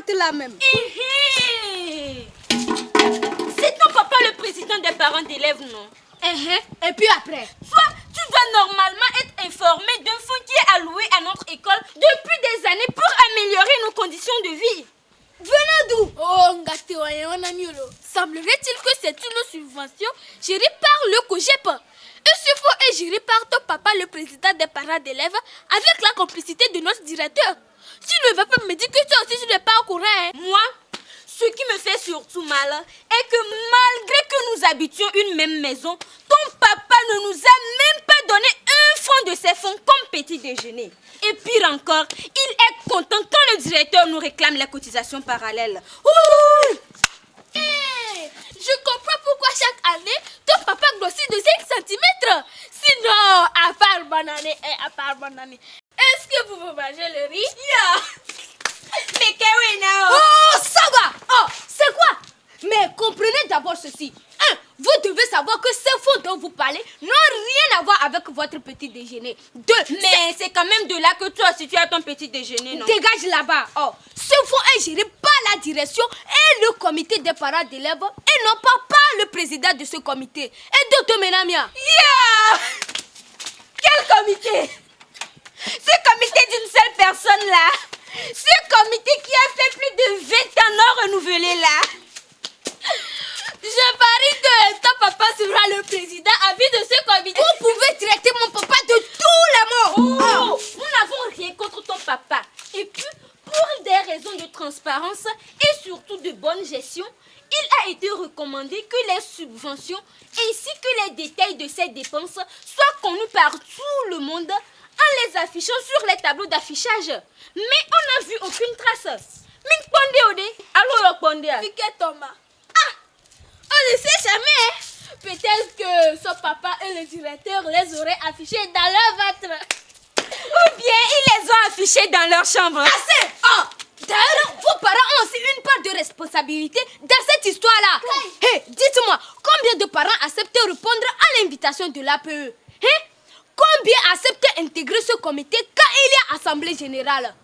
sorte là même. C'est ton papa le président des parents d'élèves, non? Et puis après? Toi, tu dois normalement être informé d'un fonds qui est alloué à notre école depuis des années pour améliorer nos conditions de vie. Venez d'où? Oh, semblerait-il que c'est une subvention gérée par le COGEP. Et ce fonds est géré par ton papa, le président des parents d'élèves, avec la complicité de notre directeur. Tu ne vas pas me dire que toi aussi tu n'es pas au courant, hein? Moi, ce qui me fait surtout mal est que malgré que nous habitions une même maison, ton papa ne nous a même pas donné un franc de ses fonds comme petit déjeuner. Et pire encore, il est content quand le directeur nous réclame les cotisations parallèles. Ouh! Je comprends pourquoi chaque année, ton papa grossit de 5 cm. Sinon, à part bonne année, est-ce que vous mangez le riz? Mais qu'est-ce que Oh, ça va! Oh, c'est quoi? Mais comprenez d'abord ceci. Vous devez savoir que ces fonds dont vous parlez n'ont rien à voir avec votre petit déjeuner. Mais c'est quand même de là que toi aussi tu as ton petit déjeuner, non? Dégage là-bas. Oh, ce fonds est géré par la direction et le comité des parents d'élèves et non pas par le président de ce comité. Et d'autres Menamia. Quel comité? Ce comité d'une seule personne là. Ce comité qui a fait plus de 20 ans non renouvelé là. Je parie que ton papa sera le président à vie de ce comité. Vous pouvez traiter mon papa de tous les mots. Nous n'avons rien contre ton papa. Et puis, pour des raisons de transparence et surtout de bonne gestion, il a été recommandé que les subventions ainsi que les détails de ces dépenses soient connus par tout le monde en les affichant sur les tableaux d'affichage. Mais on n'a vu aucune trace. Ming Pondé Ode, allô le Pondé. Piquet Thomas. On ne sait jamais. Peut-être que son papa et le directeur les auraient affichés dans leur ventre. Ou bien ils les ont affichés dans leur chambre. Assez. D'ailleurs, vos parents ont aussi une part de responsabilité dans cette histoire-là. Dites-moi, combien de parents acceptent répondre à l'invitation de l'APE? Combien acceptent intégrer ce comité quand il y a assemblée générale?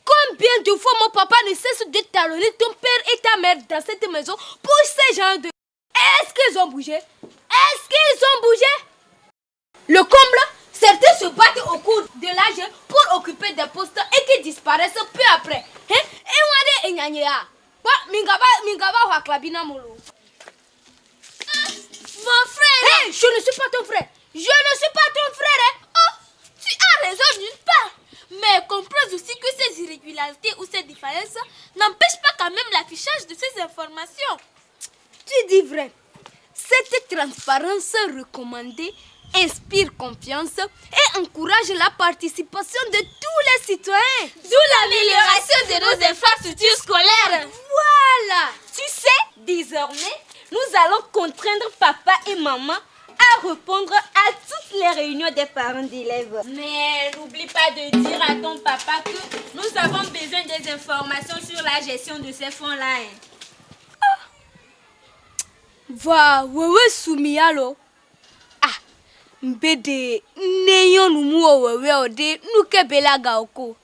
Combien de fois mon papa ne cesse de talonner ton père et ta mère dans cette maison pour ces gens de... Est-ce qu'ils ont bougé? Le comble, certains se battent au cours de l'âge pour occuper des postes et qui disparaissent peu après. Mon frère! Je ne suis pas ton frère. Oh, tu as raison d'une part. Mais comprends aussi que ces irrégularités ou ces différences n'empêchent pas quand même l'affichage de ces informations. Tu dis vrai. Cette transparence recommandée inspire confiance et encourage la participation de tous les citoyens. D'où l'amélioration de nos infrastructures scolaires. Voilà. Tu sais, désormais, nous allons contraindre papa et maman à répondre à toutes les réunions des parents d'élèves. Mais n'oublie pas de dire à ton papa que nous avons besoin des informations sur la gestion de ces fonds-là. Va, wewe soumiyalo. Mbede, neyon numu wewe ode, nuke belaga oko.